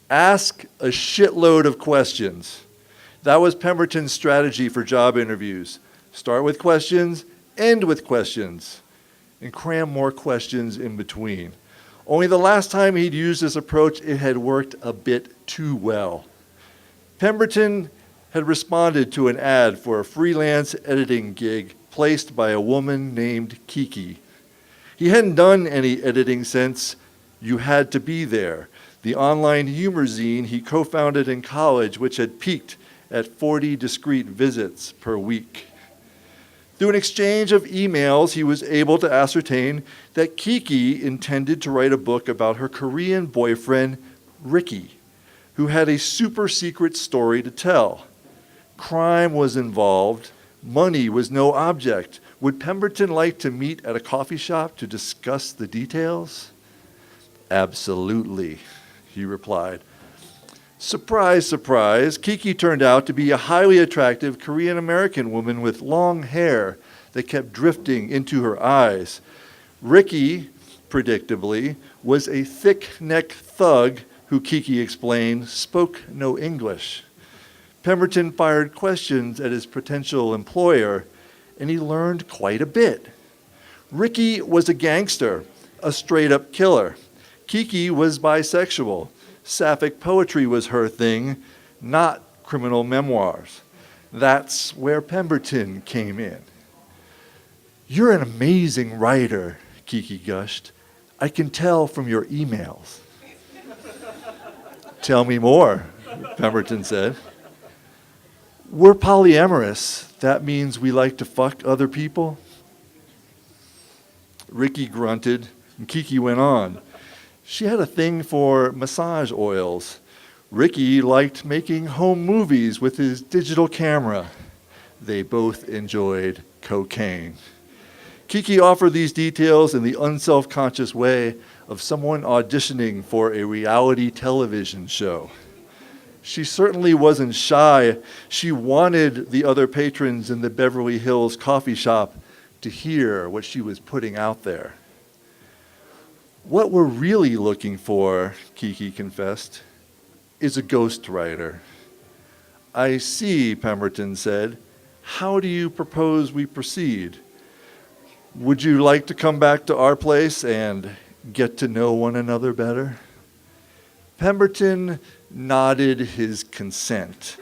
Ask a shitload of questions. That was Pemberton's strategy for job interviews. Start with questions, end with questions, and cram more questions in between. Only the last time he'd used this approach, it had worked a bit too well. Pemberton had responded to an ad for a freelance editing gig placed by a woman named Kiki. He hadn't done any editing since You Had to Be There, the online humor zine he co-founded in college, which had peaked at 40 discrete visits per week. Through an exchange of emails, he was able to ascertain that Kiki intended to write a book about her Korean boyfriend, Ricky, who had a super secret story to tell. Crime was involved. Money was no object. Would Pemberton like to meet at a coffee shop to discuss the details? Absolutely, he replied. Surprise, surprise, Kiki turned out to be a highly attractive Korean-American woman with long hair that kept drifting into her eyes. Ricky, predictably, was a thick-necked thug who, Kiki explained, spoke no English. Pemberton fired questions at his potential employer, and he learned quite a bit. Ricky was a gangster, a straight-up killer. Kiki was bisexual. Sapphic poetry was her thing, not criminal memoirs. That's where Pemberton came in. You're an amazing writer, Kiki gushed. I can tell from your emails. Tell me more, Pemberton said. We're polyamorous. That means we like to fuck other people? Ricky grunted, and Kiki went on. She had a thing for massage oils. Ricky liked making home movies with his digital camera. They both enjoyed cocaine. Kiki offered these details in the unselfconscious way of someone auditioning for a reality television show. She certainly wasn't shy. She wanted the other patrons in the Beverly Hills coffee shop to hear what she was putting out there. What we're really looking for, Kiki confessed, is a ghostwriter. I see, Pemberton said. How do you propose we proceed? Would you like to come back to our place and get to know one another better? Pemberton nodded his consent.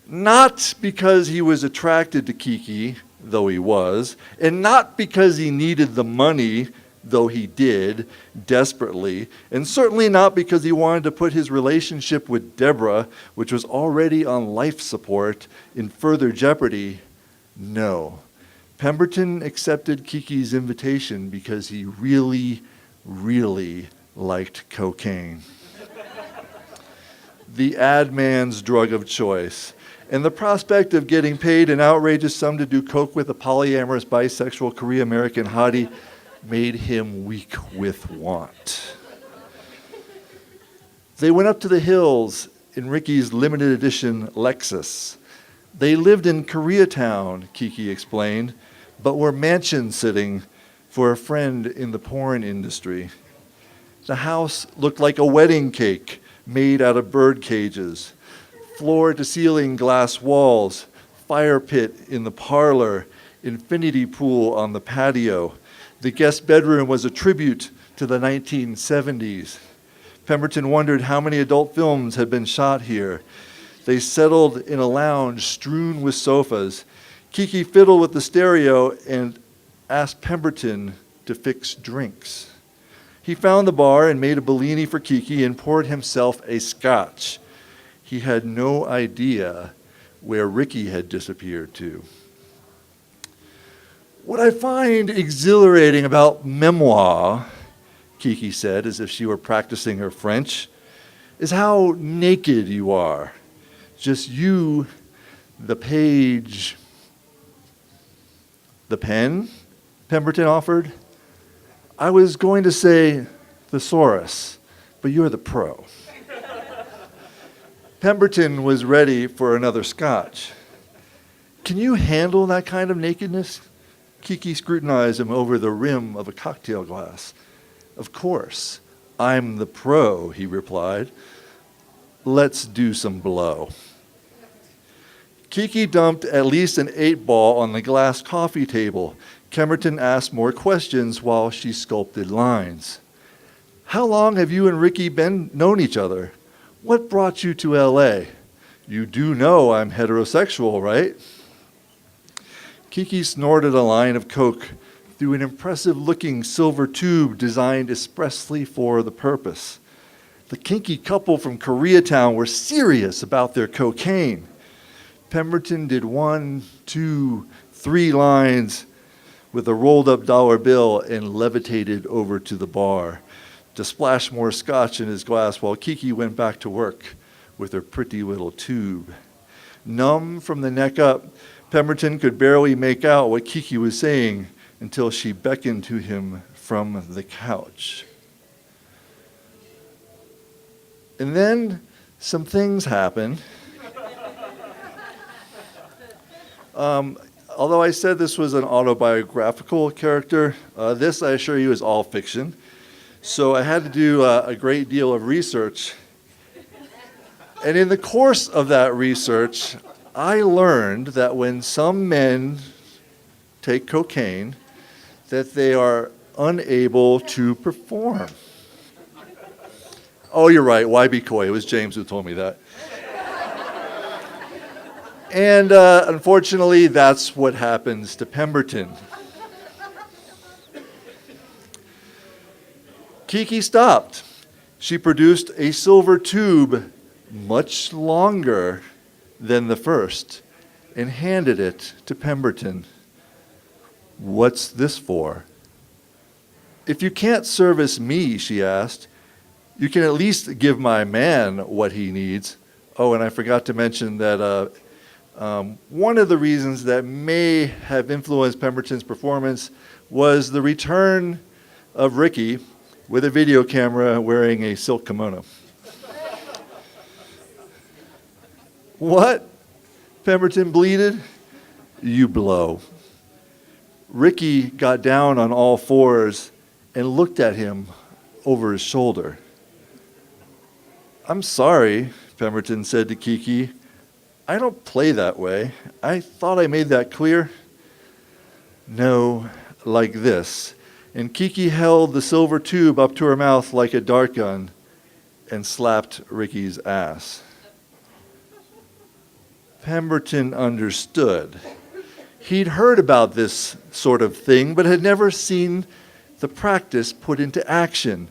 Not because he was attracted to Kiki, though he was, and not because he needed the money, though he did, desperately, and certainly not because he wanted to put his relationship with Deborah, which was already on life support, in further jeopardy. No. Pemberton accepted Kiki's invitation because he really, really liked cocaine. The ad man's drug of choice, and the prospect of getting paid an outrageous sum to do coke with a polyamorous bisexual Korean-American hottie made him weak with want. They went up to the hills in Ricky's limited edition Lexus. They lived in Koreatown, Kiki explained, but were mansion sitting for a friend in the porn industry. The house looked like a wedding cake made out of bird cages, floor-to-ceiling glass walls, fire pit in the parlor, infinity pool on the patio. The guest bedroom was a tribute to the 1970s. Pemberton wondered how many adult films had been shot here. They settled in a lounge strewn with sofas. Kiki fiddled with the stereo and asked Pemberton to fix drinks. He found the bar and made a Bellini for Kiki and poured himself a scotch. He had no idea where Ricky had disappeared to. What I find exhilarating about memoir, Kiki said as if she were practicing her French, is how naked you are. Just you, the page, the pen, Pemberton offered. I was going to say thesaurus, but you're the pro. Pemberton was ready for another scotch. Can you handle that kind of nakedness? Kiki scrutinized him over the rim of a cocktail glass. Of course, I'm the pro, he replied. Let's do some blow. Kiki dumped at least an 8-ball on the glass coffee table. Pemberton asked more questions while she sculpted lines. How long have you and Ricky known each other? What brought you to L.A.? You do know I'm heterosexual, right? Kiki snorted a line of coke through an impressive-looking silver tube designed expressly for the purpose. The kinky couple from Koreatown were serious about their cocaine. Pemberton did 1, 2, 3 lines with a rolled-up dollar bill and levitated over to the bar to splash more scotch in his glass while Kiki went back to work with her pretty little tube. Numb from the neck up, Pemberton could barely make out what Kiki was saying until she beckoned to him from the couch. And then some things happened. Although I said this was an autobiographical character, this, I assure you, is all fiction. So I had to do a great deal of research. And in the course of that research, I learned that when some men take cocaine, that they are unable to perform. Oh, you're right. Why be coy? It was James who told me that. And unfortunately, that's what happens to Pemberton. Kiki stopped. She produced a silver tube much longer than the first and handed it to Pemberton. What's this for? If you can't service me, she asked, you can at least give my man what he needs. Oh, and I forgot to mention that one of the reasons that may have influenced Pemberton's performance was the return of Ricky with a video camera wearing a silk kimono. What? Pemberton bleated. You blow. Ricky got down on all fours and looked at him over his shoulder. I'm sorry, Pemberton said to Kiki. I don't play that way. I thought I made that clear. No, like this. And Kiki held the silver tube up to her mouth like a dart gun and slapped Ricky's ass. Pemberton understood. He'd heard about this sort of thing, but had never seen the practice put into action.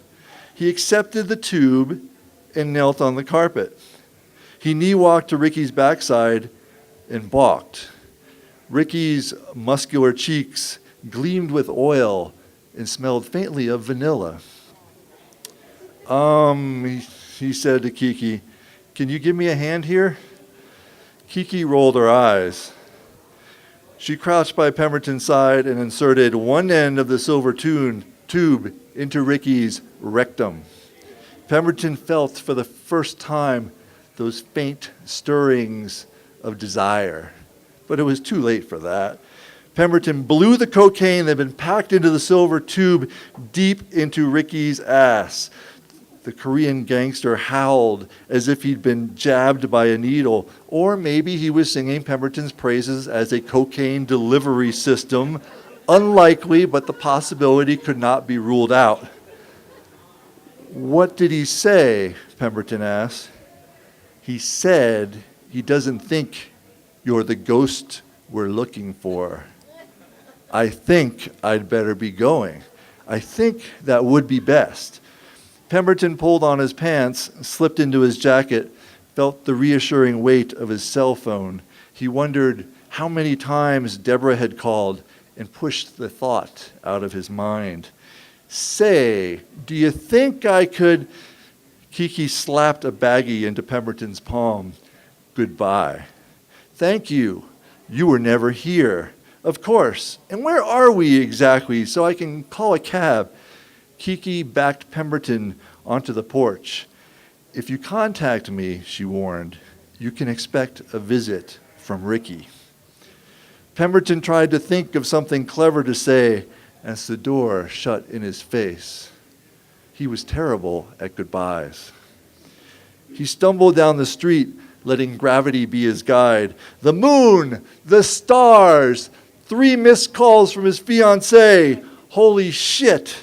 He accepted the tube and knelt on the carpet. He knee-walked to Ricky's backside and balked. Ricky's muscular cheeks gleamed with oil and smelled faintly of vanilla. He said to Kiki, can you give me a hand here? Kiki rolled her eyes. She crouched by Pemberton's side and inserted one end of the silver tube into Ricky's rectum. Pemberton felt for the first time those faint stirrings of desire, but it was too late for that. Pemberton blew the cocaine that had been packed into the silver tube deep into Ricky's ass. The Korean gangster howled as if he'd been jabbed by a needle, or maybe he was singing Pemberton's praises as a cocaine delivery system. Unlikely, but the possibility could not be ruled out. What did he say? Pemberton asked. He said he doesn't think you're the ghost we're looking for. I think I'd better be going. I think that would be best. Pemberton pulled on his pants, slipped into his jacket, felt the reassuring weight of his cell phone. He wondered how many times Deborah had called and pushed the thought out of his mind. Say, do you think I could... Kiki slapped a baggie into Pemberton's palm. Goodbye. Thank you. You were never here. Of course. And where are we exactly so I can call a cab? Kiki backed Pemberton onto the porch. If you contact me, she warned, you can expect a visit from Ricky. Pemberton tried to think of something clever to say as the door shut in his face. He was terrible at goodbyes. He stumbled down the street, letting gravity be his guide. The moon, the stars, 3 missed calls from his fiancée. Holy shit.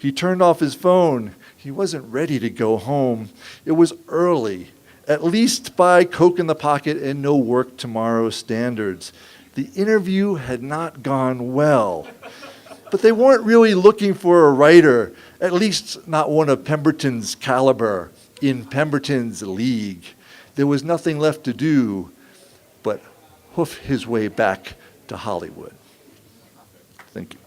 He turned off his phone. He wasn't ready to go home. It was early, at least by Coke in the pocket and no work tomorrow standards. The interview had not gone well. But they weren't really looking for a writer, at least not one of Pemberton's caliber, in Pemberton's league. There was nothing left to do but hoof his way back to Hollywood. Thank you.